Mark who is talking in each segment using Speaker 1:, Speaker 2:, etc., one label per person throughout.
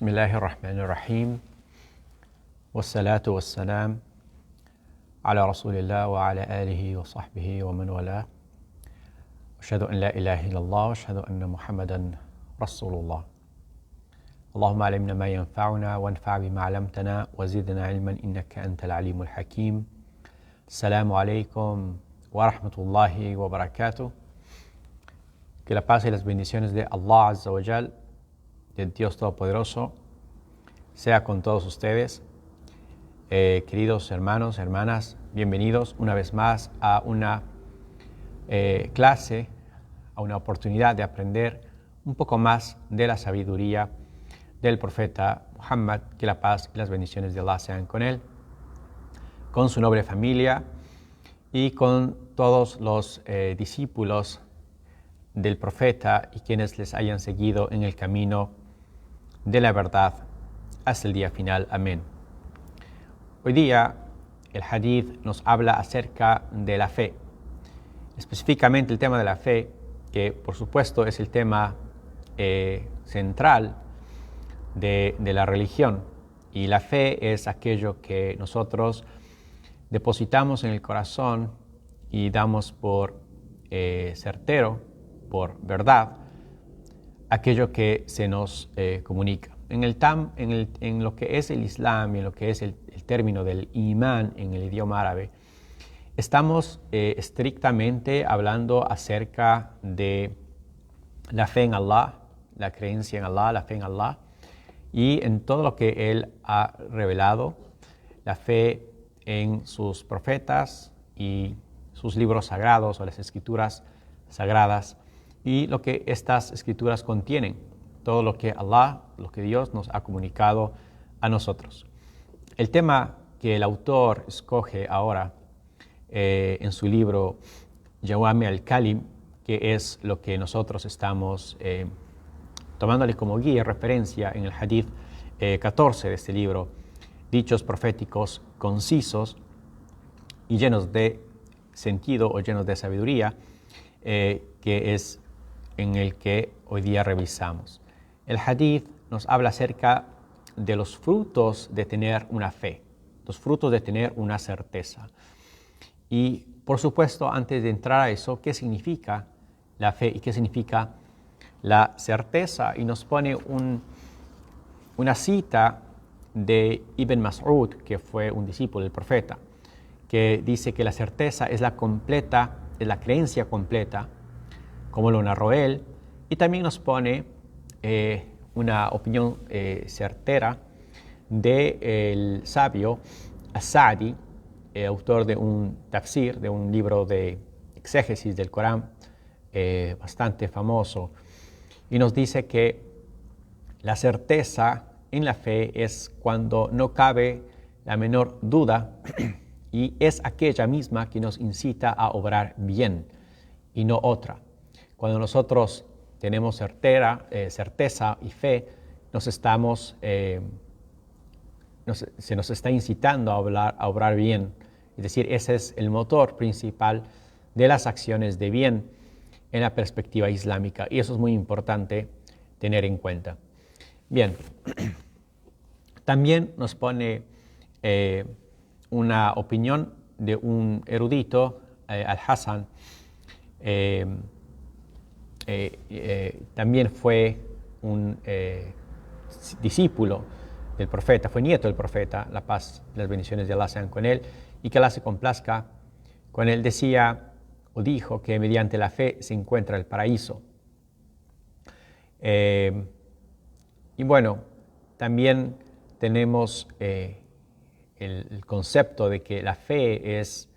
Speaker 1: بسم الله الرحمن الرحيم والصلاة والسلام على رسول الله وعلى آله وصحبه ومن والاه أشهد أن لا إله إلا الله وأشهد أن محمدا رسول الله اللهم علمنا ما ينفعنا وانفع بما علمتنا وزدنا علما إنك أنت العليم الحكيم السلام عليكم ورحمة الله وبركاته. Que la paz y las bendiciones de Allah Azza wa Jal, del Dios Todopoderoso, sea con todos ustedes. Queridos hermanos, hermanas, bienvenidos una vez más a una clase, a una oportunidad de aprender un poco más de la sabiduría del profeta Muhammad, que la paz y las bendiciones de Allah sean con él, con su noble familia y con todos los discípulos del profeta y quienes les hayan seguido en el camino de la verdad hasta el día final. Amén. Hoy día el hadith nos habla acerca de la fe, específicamente el tema de la fe, que por supuesto es el tema central de la religión, y la fe es aquello que nosotros depositamos en el corazón y damos por certero, por verdad, aquello que se nos comunica. En lo que es el Islam y en lo que es el término del imán en el idioma árabe, estamos estrictamente hablando acerca de la fe en Allah, la creencia en Allah, la fe en Allah, y en todo lo que Él ha revelado, la fe en sus profetas y sus libros sagrados o las escrituras sagradas, y lo que estas escrituras contienen, todo lo que Allah, lo que Dios nos ha comunicado a nosotros. El tema que el autor escoge ahora en su libro Jawami al-Kalim, que es lo que nosotros estamos tomándole como guía, referencia en el hadith 14 de este libro, dichos proféticos concisos y llenos de sentido o llenos de sabiduría, que es en el que hoy día revisamos. El hadith nos habla acerca de los frutos de tener una fe, los frutos de tener una certeza. Y por supuesto, antes de entrar a eso, ¿qué significa la fe y qué significa la certeza? Y nos pone una cita de Ibn Mas'ud, que fue un discípulo del profeta, que dice que la certeza es la creencia completa, como lo narró él, y también nos pone una opinión certera del sabio As-Sa'di, autor de un tafsir, de un libro de exégesis del Corán bastante famoso, y nos dice que la certeza en la fe es cuando no cabe la menor duda y es aquella misma que nos incita a obrar bien y no otra. Cuando nosotros tenemos certeza y fe, se nos está incitando a obrar bien. Es decir, ese es el motor principal de las acciones de bien en la perspectiva islámica. Y eso es muy importante tener en cuenta. Bien, también nos pone una opinión de un erudito, Al-Hasan. También fue un discípulo del profeta, fue nieto del profeta, la paz y las bendiciones de Allah sean con él, y que Allah se complazca con él. Decía o dijo que mediante la fe se encuentra el paraíso. Y bueno, también tenemos el concepto de que la fe es,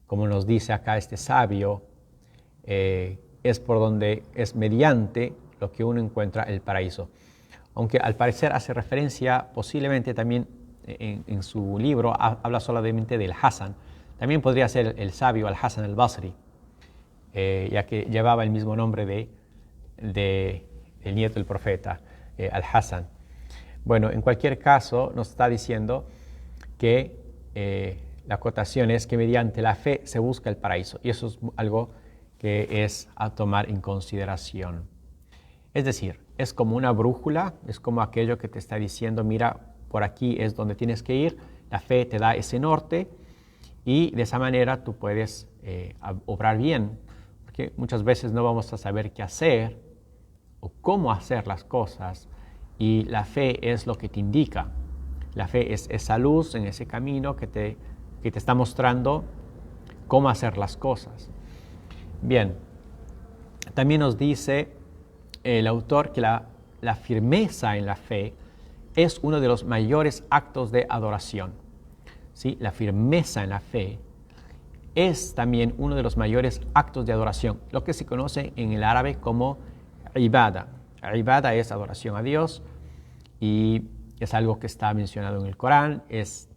Speaker 1: como nos dice acá este sabio, es mediante lo que uno encuentra el paraíso. Aunque al parecer hace referencia, posiblemente también en su libro habla solamente del Hasan. También podría ser el sabio Al-Hasan al-Basri, ya que llevaba el mismo nombre del nieto del profeta, Al-Hasan. Bueno, en cualquier caso nos está diciendo que la acotación es que mediante la fe se busca el paraíso, y eso es algo que es a tomar en consideración. Es decir, es como una brújula, es como aquello que te está diciendo, mira, por aquí es donde tienes que ir. La fe te da ese norte y de esa manera tú puedes obrar bien, porque muchas veces no vamos a saber qué hacer o cómo hacer las cosas, y la fe es lo que te indica. La fe es esa luz en ese camino que te está mostrando cómo hacer las cosas. Bien, también nos dice el autor que la firmeza en la fe es uno de los mayores actos de adoración. ¿Sí? La firmeza en la fe es también uno de los mayores actos de adoración, lo que se conoce en el árabe como ibada. Ibada es adoración a Dios y es algo que está mencionado en el Corán, es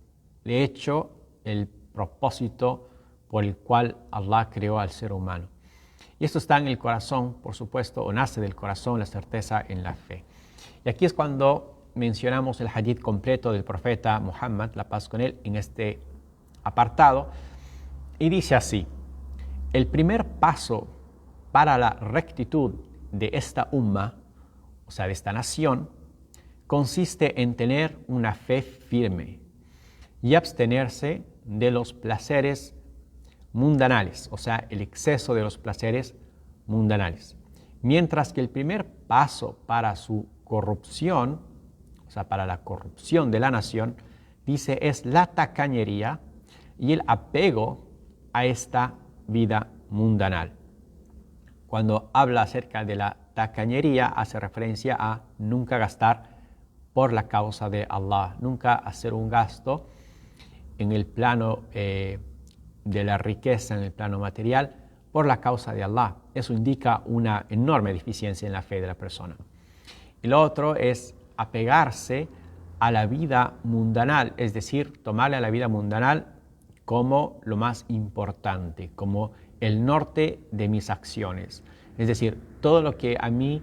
Speaker 1: de hecho el propósito por el cual Allah creó al ser humano. Y esto está en el corazón, por supuesto, o nace del corazón la certeza en la fe. Y aquí es cuando mencionamos el hadith completo del profeta Muhammad, la paz con él, en este apartado, y dice así: el primer paso para la rectitud de esta umma, o sea, de esta nación, consiste en tener una fe firme y abstenerse de los placeres mundanales, o sea, el exceso de los placeres mundanales. Mientras que el primer paso para su corrupción, o sea, para la corrupción de la nación, dice, es la tacañería y el apego a esta vida mundanal. Cuando habla acerca de la tacañería, hace referencia a nunca gastar por la causa de Allah, nunca hacer un gasto en el plano de la riqueza, en el plano material, por la causa de Allah. Eso indica una enorme deficiencia en la fe de la persona. Y lo otro es apegarse a la vida mundanal, es decir, tomarle a la vida mundanal como lo más importante, como el norte de mis acciones. Es decir, todo lo que a mí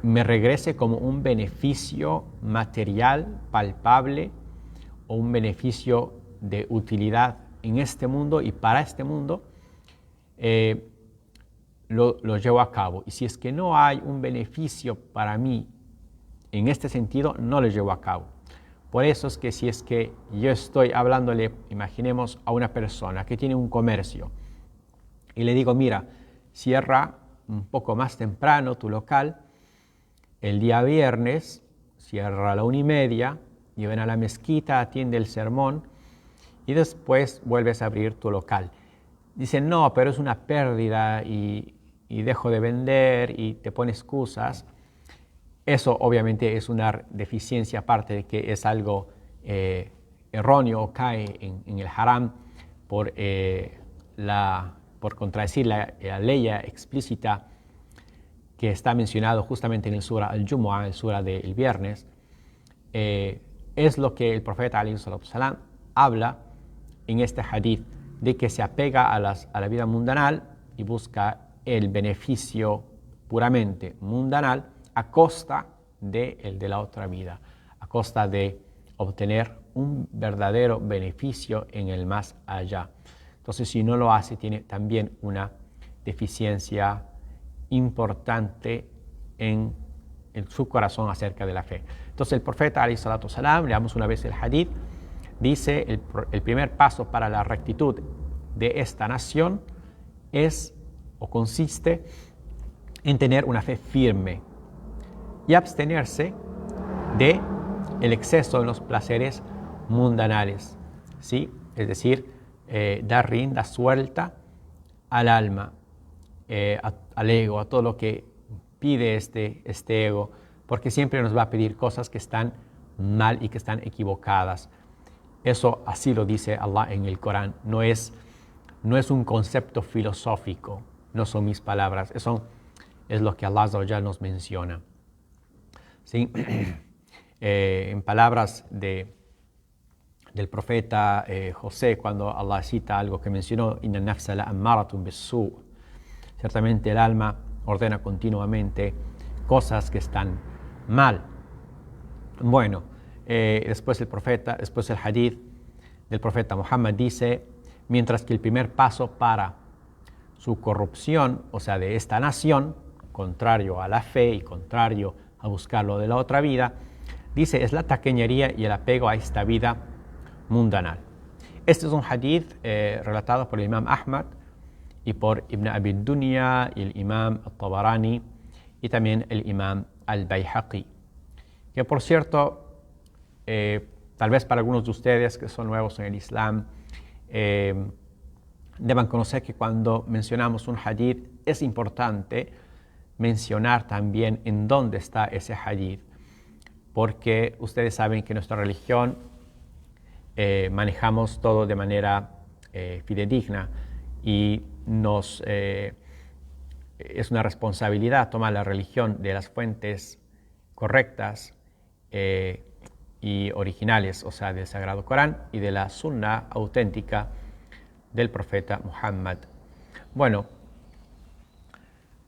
Speaker 1: me regrese como un beneficio material, palpable, o un beneficio de utilidad en este mundo y para este mundo, lo llevo a cabo. Y si es que no hay un beneficio para mí en este sentido, no lo llevo a cabo. Por eso es que si es que yo estoy hablándole, imaginemos a una persona que tiene un comercio y le digo, mira, cierra un poco más temprano tu local, el día viernes, cierra a la 1:30, y ven a la mezquita, atiende el sermón y después vuelves a abrir tu local. Dicen, no, pero es una pérdida y dejo de vender y te pone excusas. Eso obviamente es una deficiencia, aparte de que es algo erróneo o cae en el haram por contradecir la ley explícita que está mencionado justamente en el sura al-Jumu'ah, el sura del viernes. Es lo que el profeta alayhi salatu wasalam habla en este hadith, de que se apega a la vida mundanal y busca el beneficio puramente mundanal a costa de la otra vida, a costa de obtener un verdadero beneficio en el más allá. Entonces, si no lo hace, tiene también una deficiencia importante en su corazón acerca de la fe. Entonces el profeta alayhi salatu wasalam, leamos una vez el hadith, dice el primer paso para la rectitud de esta nación es o consiste en tener una fe firme y abstenerse de el exceso de los placeres mundanales, ¿sí? Es decir, dar rienda suelta al alma, al ego, a todo lo que pide este ego, porque siempre nos va a pedir cosas que están mal y que están equivocadas. Eso así lo dice Allah en el Corán. No es un concepto filosófico, no son mis palabras, eso es lo que Allah Azza wa Jalla nos menciona. ¿Sí? En palabras del profeta José, cuando Allah cita algo que mencionó, Inna nafsa la ammaratun bis-su', ciertamente el alma ordena continuamente cosas que están mal. Bueno, después el hadith del profeta Muhammad dice, mientras que el primer paso para su corrupción, o sea, de esta nación, contrario a la fe y contrario a buscar lo de la otra vida, dice, es la tacañería y el apego a esta vida mundanal. Este es un hadith relatado por el Imam Ahmad y por Ibn Abi Dunya y el Imam al-Tabarani y también el Imam al-Bayhaqi, que por cierto, tal vez para algunos de ustedes que son nuevos en el Islam, deban conocer que cuando mencionamos un hadith es importante mencionar también en dónde está ese hadith, porque ustedes saben que en nuestra religión manejamos todo de manera fidedigna y es una responsabilidad tomar la religión de las fuentes correctas y originales, o sea, del Sagrado Corán y de la Sunna auténtica del profeta Muhammad. Bueno,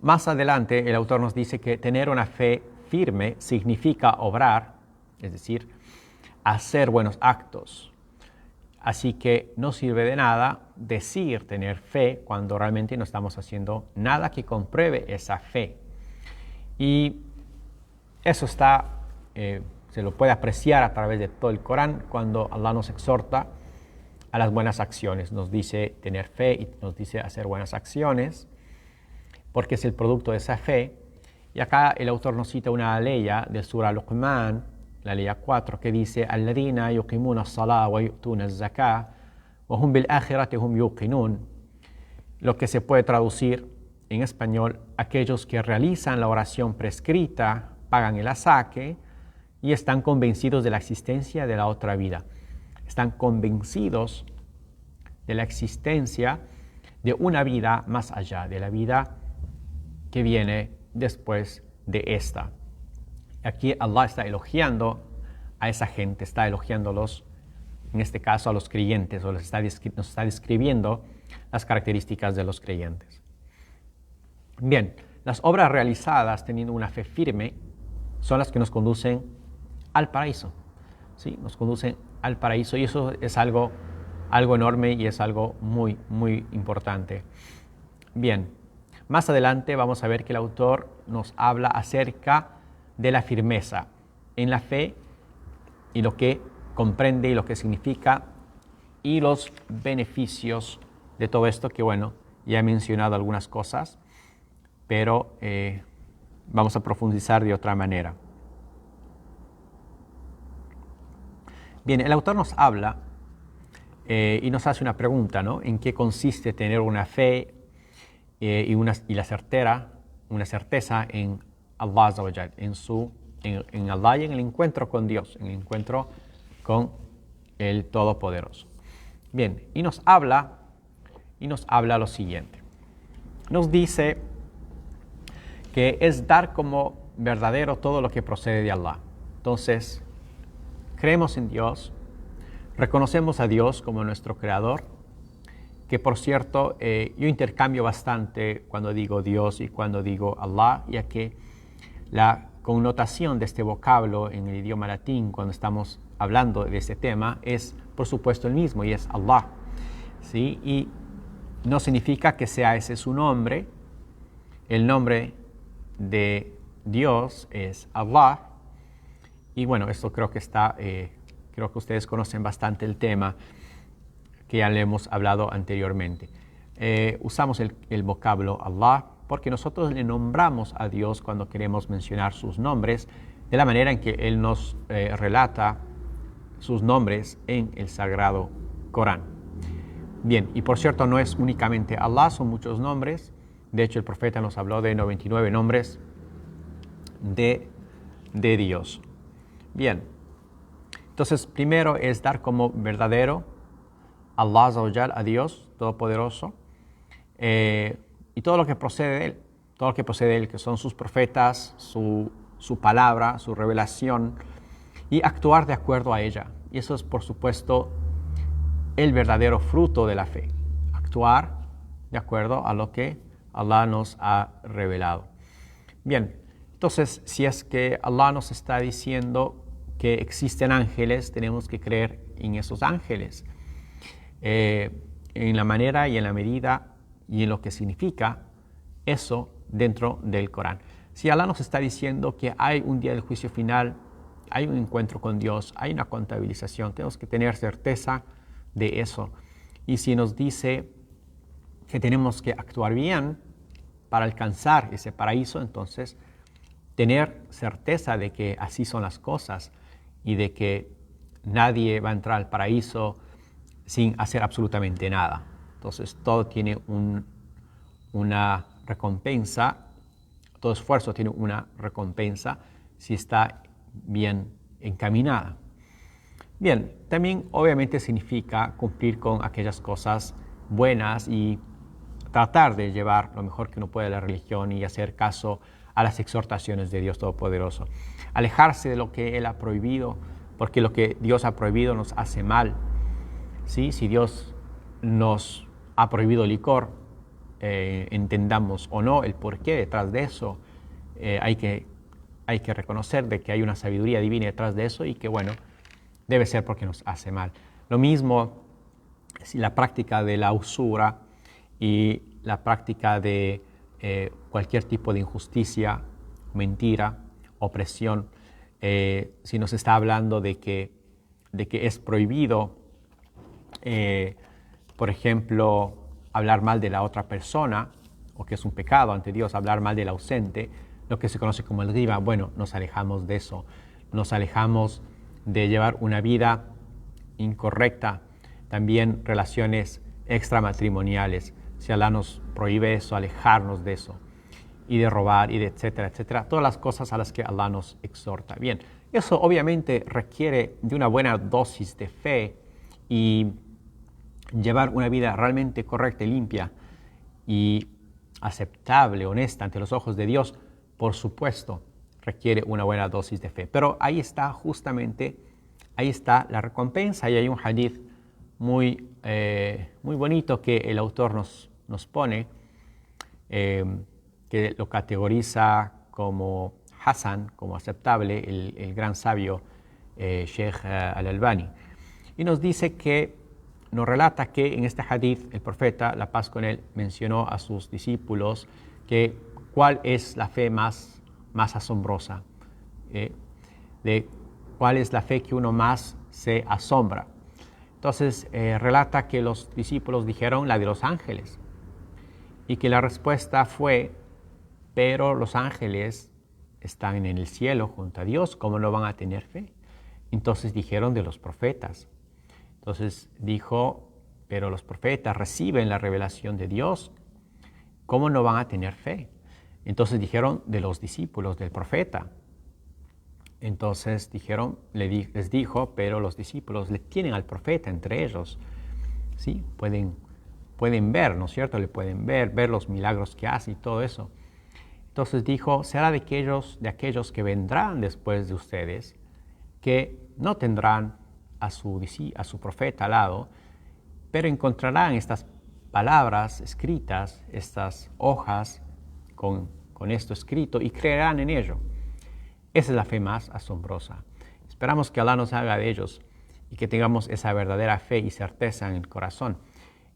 Speaker 1: más adelante el autor nos dice que tener una fe firme significa obrar, es decir, hacer buenos actos. Así que no sirve de nada decir tener fe cuando realmente no estamos haciendo nada que compruebe esa fe. Y eso se lo puede apreciar a través de todo el Corán cuando Allah nos exhorta a las buenas acciones. Nos dice tener fe y nos dice hacer buenas acciones, porque es el producto de esa fe. Y acá el autor nos cita una aleya del Surah Luqman, la aleya 4, que dice الَّذِينَ يُقِيمُونَ الصَّلَاةَ وَيُؤْتُونَ الزَّكَاةَ وَهُمْ بِالْآخِرَةِ هُمْ يُوقِنُونَ, lo que se puede traducir en español: aquellos que realizan la oración prescrita, pagan el asaque y están convencidos de la existencia de la otra vida. Están convencidos de la existencia de una vida más allá, de la vida que viene después de esta. Aquí Allah está elogiando a esa gente, está elogiándolos, en este caso a los creyentes, o nos está describiendo las características de los creyentes. Bien, las obras realizadas teniendo una fe firme son las que nos conducen al paraíso. ¿Sí? Nos conducen al paraíso, y eso es algo enorme y es algo muy, muy importante. Bien, más adelante vamos a ver que el autor nos habla acerca de la firmeza en la fe y lo que comprende y lo que significa y los beneficios de todo esto, que bueno, ya he mencionado algunas cosas, pero vamos a profundizar de otra manera. Bien, el autor nos habla y nos hace una pregunta, ¿no? ¿En qué consiste tener una fe y la certeza en Allah Azza wa Jal, en Allah y en el encuentro con Dios, en el encuentro con el Todopoderoso? Bien, y nos habla lo siguiente. Nos dice que es dar como verdadero todo lo que procede de Allah. Entonces, creemos en Dios, reconocemos a Dios como nuestro creador, que por cierto, yo intercambio bastante cuando digo Dios y cuando digo Allah, ya que la connotación de este vocablo en el idioma latín, cuando estamos hablando de este tema, es por supuesto el mismo, y es Allah, ¿sí? Y no significa que sea ese su nombre. El nombre de Dios es Allah, y bueno, esto creo que creo que ustedes conocen bastante el tema, que ya le hemos hablado anteriormente. Usamos el vocablo Allah porque nosotros le nombramos a Dios cuando queremos mencionar sus nombres, de la manera en que Él nos relata sus nombres en el Sagrado Corán. Bien, y por cierto, no es únicamente Allah, son muchos nombres. De hecho, el profeta nos habló de 99 nombres de Dios. Bien, entonces primero es dar como verdadero Allah Azza wa Jal, a Dios Todopoderoso, y todo lo que procede de Él, que son sus profetas, su palabra, su revelación, y actuar de acuerdo a ella. Y eso es, por supuesto, el verdadero fruto de la fe, actuar de acuerdo a lo que Allah nos ha revelado. Bien, entonces, si es que Allah nos está diciendo que existen ángeles, tenemos que creer en esos ángeles, en la manera y en la medida y en lo que significa eso dentro del Corán. Si Allah nos está diciendo que hay un día del juicio final, hay un encuentro con Dios, hay una contabilización, tenemos que tener certeza de eso. Y si nos dice que tenemos que actuar bien para alcanzar ese paraíso, entonces tener certeza de que así son las cosas y de que nadie va a entrar al paraíso sin hacer absolutamente nada. Entonces todo tiene una recompensa, todo esfuerzo tiene una recompensa si está bien encaminada. Bien, también obviamente significa cumplir con aquellas cosas buenas y tratar de llevar lo mejor que uno puede a la religión y hacer caso a las exhortaciones de Dios Todopoderoso. Alejarse de lo que Él ha prohibido, porque lo que Dios ha prohibido nos hace mal. ¿Sí? Si Dios nos ha prohibido el licor, entendamos o no el porqué detrás de eso, hay que reconocer de que hay una sabiduría divina detrás de eso y que, bueno, debe ser porque nos hace mal. Lo mismo si la práctica de la usura y la práctica de cualquier tipo de injusticia, mentira, opresión, si nos está hablando de que es prohibido, por ejemplo, hablar mal de la otra persona, o que es un pecado ante Dios, hablar mal del ausente, lo que se conoce como el riba, bueno, nos alejamos de eso, nos alejamos de llevar una vida incorrecta, también relaciones extramatrimoniales. Si Allah nos prohíbe eso, alejarnos de eso, y de robar, y de etcétera, etcétera, todas las cosas a las que Allah nos exhorta. Bien, eso obviamente requiere de una buena dosis de fe y llevar una vida realmente correcta y limpia y aceptable, honesta ante los ojos de Dios, por supuesto, requiere una buena dosis de fe. Pero ahí está justamente, ahí está la recompensa y hay un hadith muy bonito que el autor nos pone, que lo categoriza como Hasan, como aceptable, el gran sabio Sheikh Al-Albani. Y nos dice que, nos relata que en este hadith el profeta, la paz con él, mencionó a sus discípulos que cuál es la fe más asombrosa, de cuál es la fe que uno más se asombra. Entonces relata que los discípulos dijeron la de los ángeles y que la respuesta fue, pero los ángeles están en el cielo junto a Dios, ¿cómo no van a tener fe? Entonces dijeron de los profetas. Entonces dijo, pero los profetas reciben la revelación de Dios, ¿cómo no van a tener fe? Entonces dijeron de los discípulos del profeta. Entonces dijeron, les dijo, pero los discípulos le tienen al profeta entre ellos. ¿Sí? Pueden ver, ¿no es cierto? Le pueden ver los milagros que hace y todo eso. Entonces dijo, será de aquellos que vendrán después de ustedes, que no tendrán a su profeta al lado, pero encontrarán estas palabras escritas, estas hojas con esto escrito y creerán en ello. Esa es la fe más asombrosa. Esperamos que Allah nos haga de ellos y que tengamos esa verdadera fe y certeza en el corazón.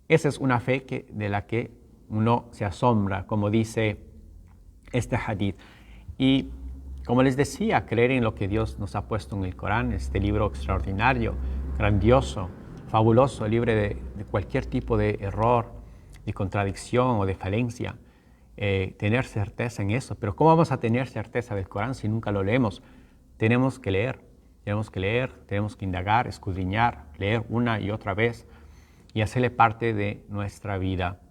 Speaker 1: Esa es una fe de la que uno se asombra, como dice este hadith. Y como les decía, creer en lo que Dios nos ha puesto en el Corán, este libro extraordinario, grandioso, fabuloso, libre de cualquier tipo de error, de contradicción o de falencia. Tener certeza en eso. Pero ¿cómo vamos a tener certeza del Corán si nunca lo leemos? Tenemos que leer, tenemos que indagar, escudriñar, leer una y otra vez y hacerle parte de nuestra vida.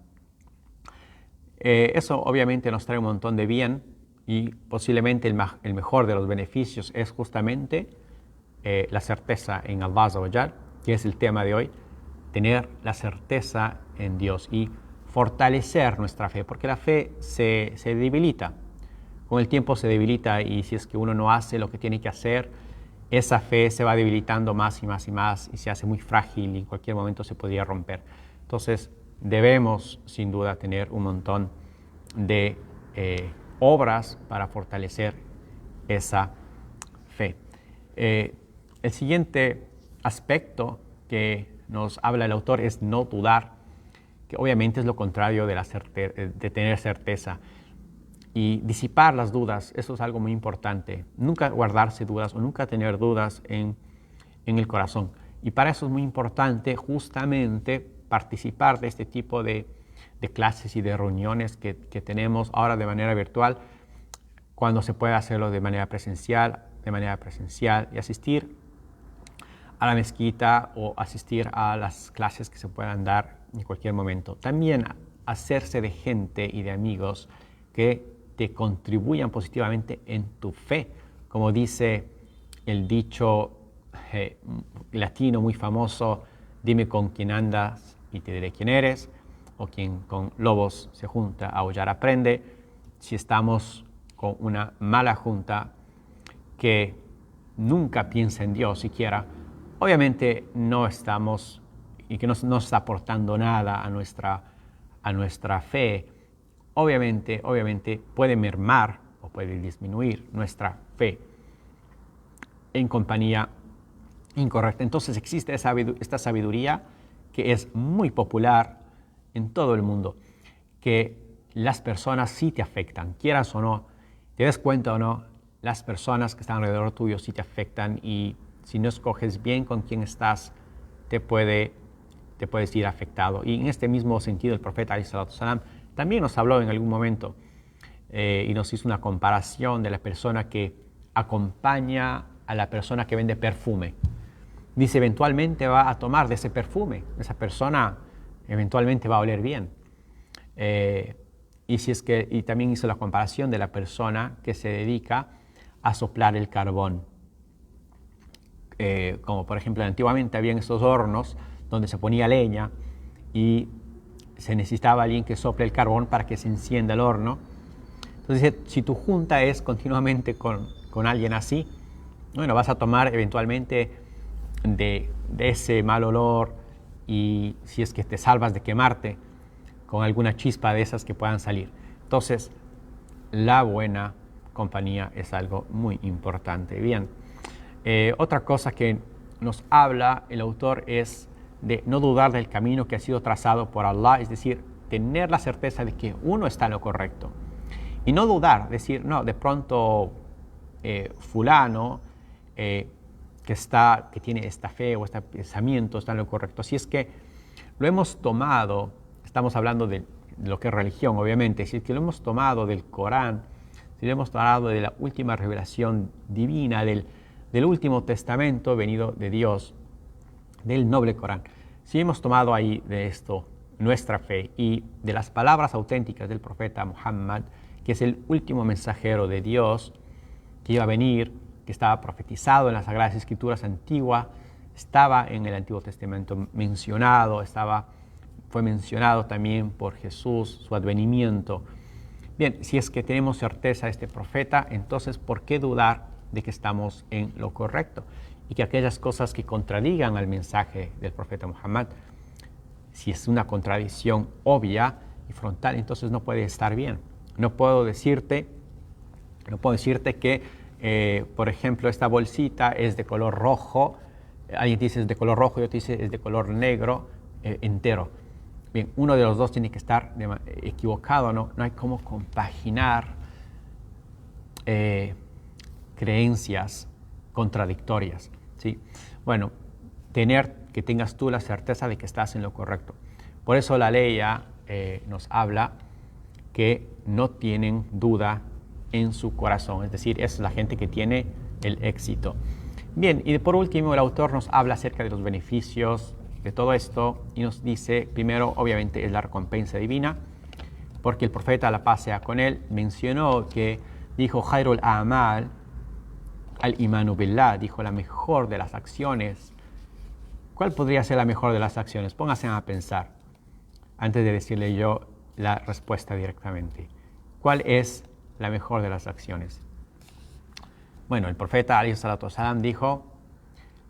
Speaker 1: Eso obviamente nos trae un montón de bien y posiblemente el mejor de los beneficios es justamente la certeza en Allah Azza wa Jal, que es el tema de hoy, tener la certeza en Dios y fortalecer nuestra fe, porque la fe se debilita, con el tiempo se debilita y si es que uno no hace lo que tiene que hacer, esa fe se va debilitando más y más y más y se hace muy frágil y en cualquier momento se podría romper. Entonces debemos sin duda tener un montón de obras para fortalecer esa fe. El siguiente aspecto que nos habla el autor es no dudar, que obviamente es lo contrario de tener certeza. y disipar las dudas. Eso es algo muy importante. Nunca guardarse dudas o nunca tener dudas en el corazón. Y para eso es muy importante justamente participar de este tipo de clases y de reuniones que tenemos ahora de manera virtual, cuando se puede hacerlo de manera presencial y asistir a la mezquita o asistir a las clases que se puedan dar en cualquier momento. También hacerse de gente y de amigos que te contribuyan positivamente en tu fe. Como dice el dicho latino muy famoso, dime con quién andas y te diré quién eres, o quien con lobos se junta, a aullar aprende. Si estamos con una mala junta que nunca piensa en Dios siquiera, obviamente no estamos y que no está aportando nada a nuestra fe, obviamente puede mermar o puede disminuir nuestra fe en compañía incorrecta. Entonces existe esta sabiduría que es muy popular en todo el mundo, que las personas sí te afectan, quieras o no, te des cuenta o no, las personas que están alrededor tuyo sí te afectan, y si no escoges bien con quién estás, te puedes ir afectado. Y en este mismo sentido, el profeta alayhi salatu wasalam también nos habló en algún momento y nos hizo una comparación de la persona que acompaña a la persona que vende perfume. Dice, eventualmente va a tomar de ese perfume, esa persona eventualmente va a oler bien. Y también hizo la comparación de la persona que se dedica a soplar el carbón. Como por ejemplo, antiguamente habían estos hornos donde se ponía leña y se necesitaba alguien que sople el carbón para que se encienda el horno. Entonces, si tu junta es continuamente con alguien así, bueno, vas a tomar eventualmente de ese mal olor, y si es que te salvas de quemarte con alguna chispa de esas que puedan salir. Entonces, la buena compañía es algo muy importante. Bien, otra cosa que nos habla el autor es de no dudar del camino que ha sido trazado por Allah, es decir, tener la certeza de que uno está en lo correcto. Y no dudar, decir, no, de pronto fulano que tiene esta fe o este pensamiento está en lo correcto. Si es que lo hemos tomado, estamos hablando de lo que es religión, obviamente, si es que lo hemos tomado del Corán, si lo hemos tomado de la última revelación divina, del último testamento venido de Dios, del noble Corán, si hemos tomado ahí de esto nuestra fe y de las palabras auténticas del profeta Muhammad, que es el último mensajero de Dios que iba a venir, que estaba profetizado en las Sagradas Escrituras antiguas, estaba en el Antiguo Testamento mencionado, fue mencionado también por Jesús, su advenimiento. Bien, si es que tenemos certeza de este profeta, entonces ¿por qué dudar de que estamos en lo correcto? Y que aquellas cosas que contradigan al mensaje del profeta Muhammad, si es una contradicción obvia y frontal, entonces no puede estar bien. No puedo decirte que, por ejemplo, esta bolsita es de color rojo, alguien dice es de color rojo y otro dice es de color negro entero. Bien, uno de los dos tiene que estar equivocado, no hay cómo compaginar creencias contradictorias, ¿sí? Bueno, que tengas tú la certeza de que estás en lo correcto. Por eso la ley nos habla que no tienen duda en su corazón, es decir, es la gente que tiene el éxito. Bien, y por último el autor nos habla acerca de los beneficios de todo esto y nos dice, primero, obviamente, es la recompensa divina, porque el profeta, la paz sea con él, mencionó que dijo, Khairul A'mal al-Imanu Billah, dijo la mejor de las acciones. ¿Cuál podría ser la mejor de las acciones? Pónganse a pensar antes de decirle yo la respuesta directamente. ¿Cuál es la mejor de las acciones? Bueno, el profeta alayhi salatu wasalam dijo,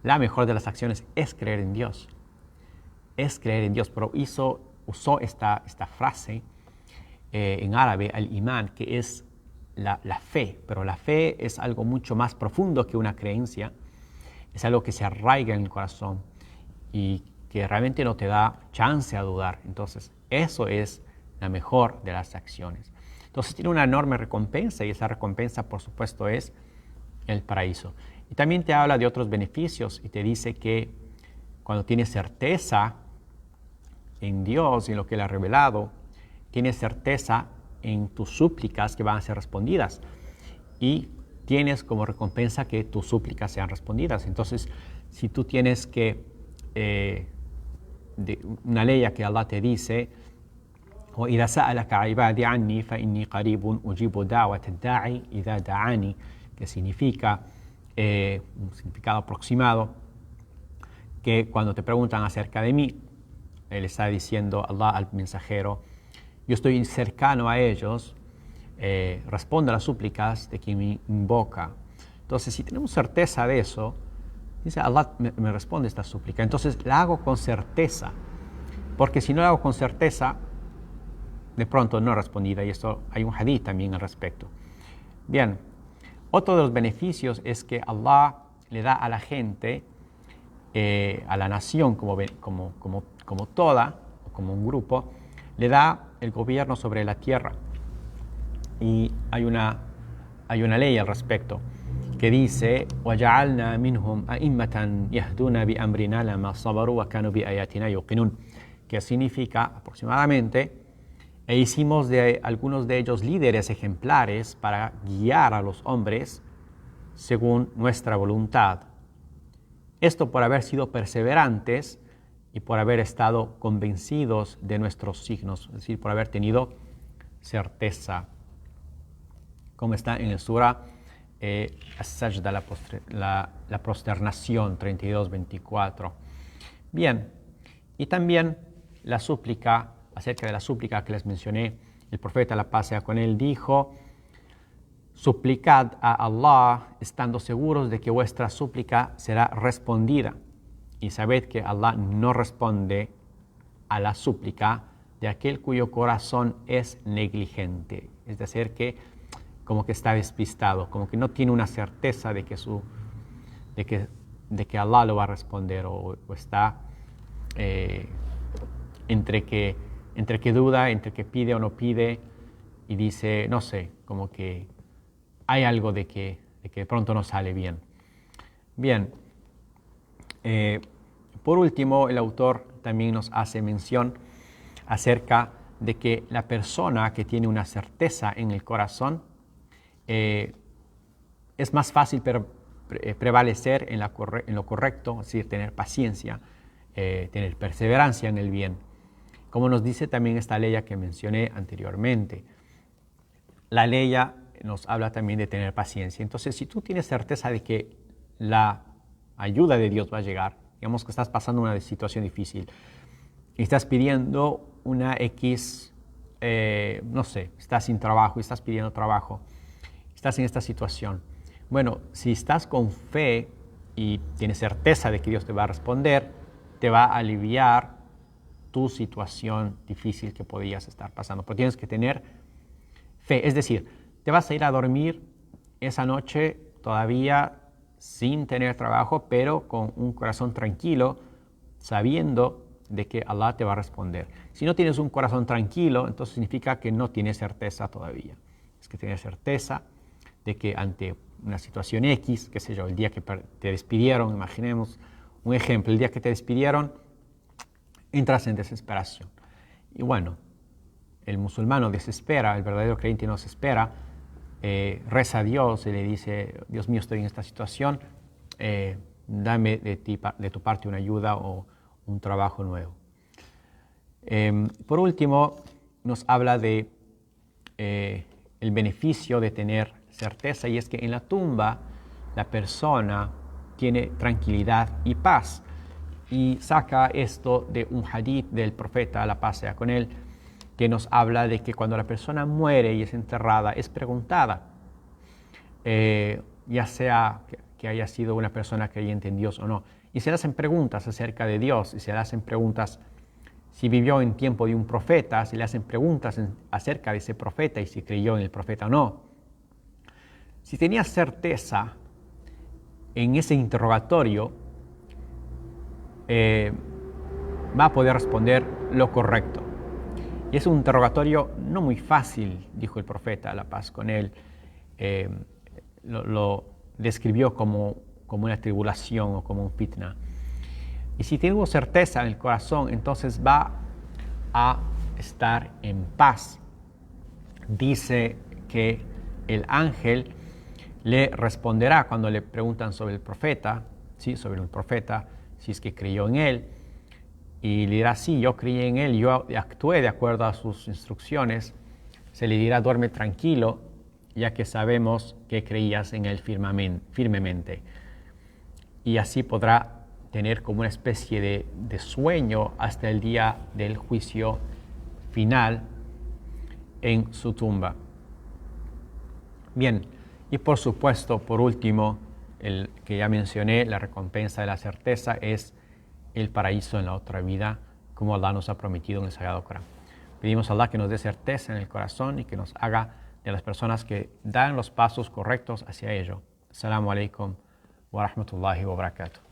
Speaker 1: la mejor de las acciones es creer en Dios. Es creer en Dios, pero usó esta frase en árabe, al-Iman, que es la fe, pero la fe es algo mucho más profundo que una creencia, es algo que se arraiga en el corazón y que realmente no te da chance a dudar. Entonces, eso es la mejor de las acciones. Entonces tiene una enorme recompensa y esa recompensa, por supuesto, es el paraíso. Y también te habla de otros beneficios y te dice que cuando tienes certeza en Dios y en lo que Él ha revelado, tienes certeza en tus súplicas que van a ser respondidas y tienes como recompensa que tus súplicas sean respondidas. Entonces, si tú tienes que una ley que Allah te dice, وإذا سألك عبادي عني فإني قريب أجيب دعوة الداعي إذا دعاني, que significa, un significado aproximado, que cuando te preguntan acerca de mí, Él está diciendo Allah al mensajero, yo estoy cercano a ellos, respondo a las súplicas de quien me invoca. Entonces, si tenemos certeza de eso, dice Allah me responde esta súplica, entonces la hago con certeza, porque si no la hago con certeza, de pronto no respondida, y esto hay un hadith también al respecto. Bien, otro de los beneficios es que Allah le da a la gente, a la nación como toda, como un grupo, le da el gobierno sobre la tierra. Y hay una ley al respecto que dice وَجَعَلْنَا مِنْهُمْ أَئِمَّةً يَهْدُونَ بِأَمْرِنَا لَمَّا صَبَرُوا وَكَانُوا بِآيَاتِنَا يُوقِنُونَ, que significa aproximadamente, e hicimos de algunos de ellos líderes ejemplares para guiar a los hombres según nuestra voluntad. Esto por haber sido perseverantes y por haber estado convencidos de nuestros signos, es decir, por haber tenido certeza, como está en el Surah As-Sajda, la prosternación 32-24. Bien, y también la súplica, acerca de la súplica que les mencioné, el profeta, la paz sea con él, dijo: suplicad a Allah estando seguros de que vuestra súplica será respondida, y sabed que Allah no responde a la súplica de aquel cuyo corazón es negligente, es decir, que como que está despistado, como que no tiene una certeza de que Allah lo va a responder, o está entre que duda, entre que pide o no pide, y dice, no sé, como que hay algo de que de pronto no sale bien. Bien, por último, el autor también nos hace mención acerca de que la persona que tiene una certeza en el corazón, es más fácil prevalecer en lo correcto, es decir, tener paciencia, tener perseverancia en el bien. Como nos dice también esta ley que mencioné anteriormente. La ley nos habla también de tener paciencia. Entonces, si tú tienes certeza de que la ayuda de Dios va a llegar, digamos que estás pasando una situación difícil y estás pidiendo una X, no sé, estás sin trabajo y estás pidiendo trabajo, estás en esta situación. Bueno, si estás con fe y tienes certeza de que Dios te va a responder, te va a aliviar tu situación difícil que podías estar pasando. Pero tienes que tener fe, es decir, te vas a ir a dormir esa noche todavía sin tener trabajo, pero con un corazón tranquilo, sabiendo de que Allah te va a responder. Si no tienes un corazón tranquilo, entonces significa que no tienes certeza todavía. Es que tienes certeza de que ante una situación X, qué sé yo, el día que te despidieron, imaginemos un ejemplo, el día que te despidieron, entras en desesperación. Y bueno, el musulmano desespera, el verdadero creyente no se espera, reza a Dios y le dice, Dios mío, estoy en esta situación, dame de tu parte una ayuda o un trabajo nuevo. Por último, nos habla de el beneficio de tener certeza, y es que en la tumba la persona tiene tranquilidad y paz. Y saca esto de un hadith del profeta, la paz sea con él, que nos habla de que cuando la persona muere y es enterrada, es preguntada, ya sea que haya sido una persona creyente en Dios o no, y se le hacen preguntas acerca de Dios, y se le hacen preguntas si vivió en tiempo de un profeta, se le hacen preguntas acerca de ese profeta y si creyó en el profeta o no. Si tenía certeza en ese interrogatorio, va a poder responder lo correcto. Y es un interrogatorio no muy fácil, dijo el profeta, la paz con él. Lo describió como una tribulación o como un fitna. Y si tengo certeza en el corazón, entonces va a estar en paz. Dice que el ángel le responderá cuando le preguntan sobre el profeta, ¿sí? Sobre el profeta, si es que creyó en él, y le dirá, sí, yo creí en él, yo actué de acuerdo a sus instrucciones. Se le dirá, duerme tranquilo, ya que sabemos que creías en él firmemente. Y así podrá tener como una especie de sueño hasta el día del juicio final en su tumba. Bien, y por supuesto, por último, el que ya mencioné, la recompensa de la certeza es el paraíso en la otra vida, como Allah nos ha prometido en el Sagrado Corán. Pedimos a Allah que nos dé certeza en el corazón y que nos haga de las personas que dan los pasos correctos hacia ello. Assalamu alaikum wa rahmatullahi wa barakatuh.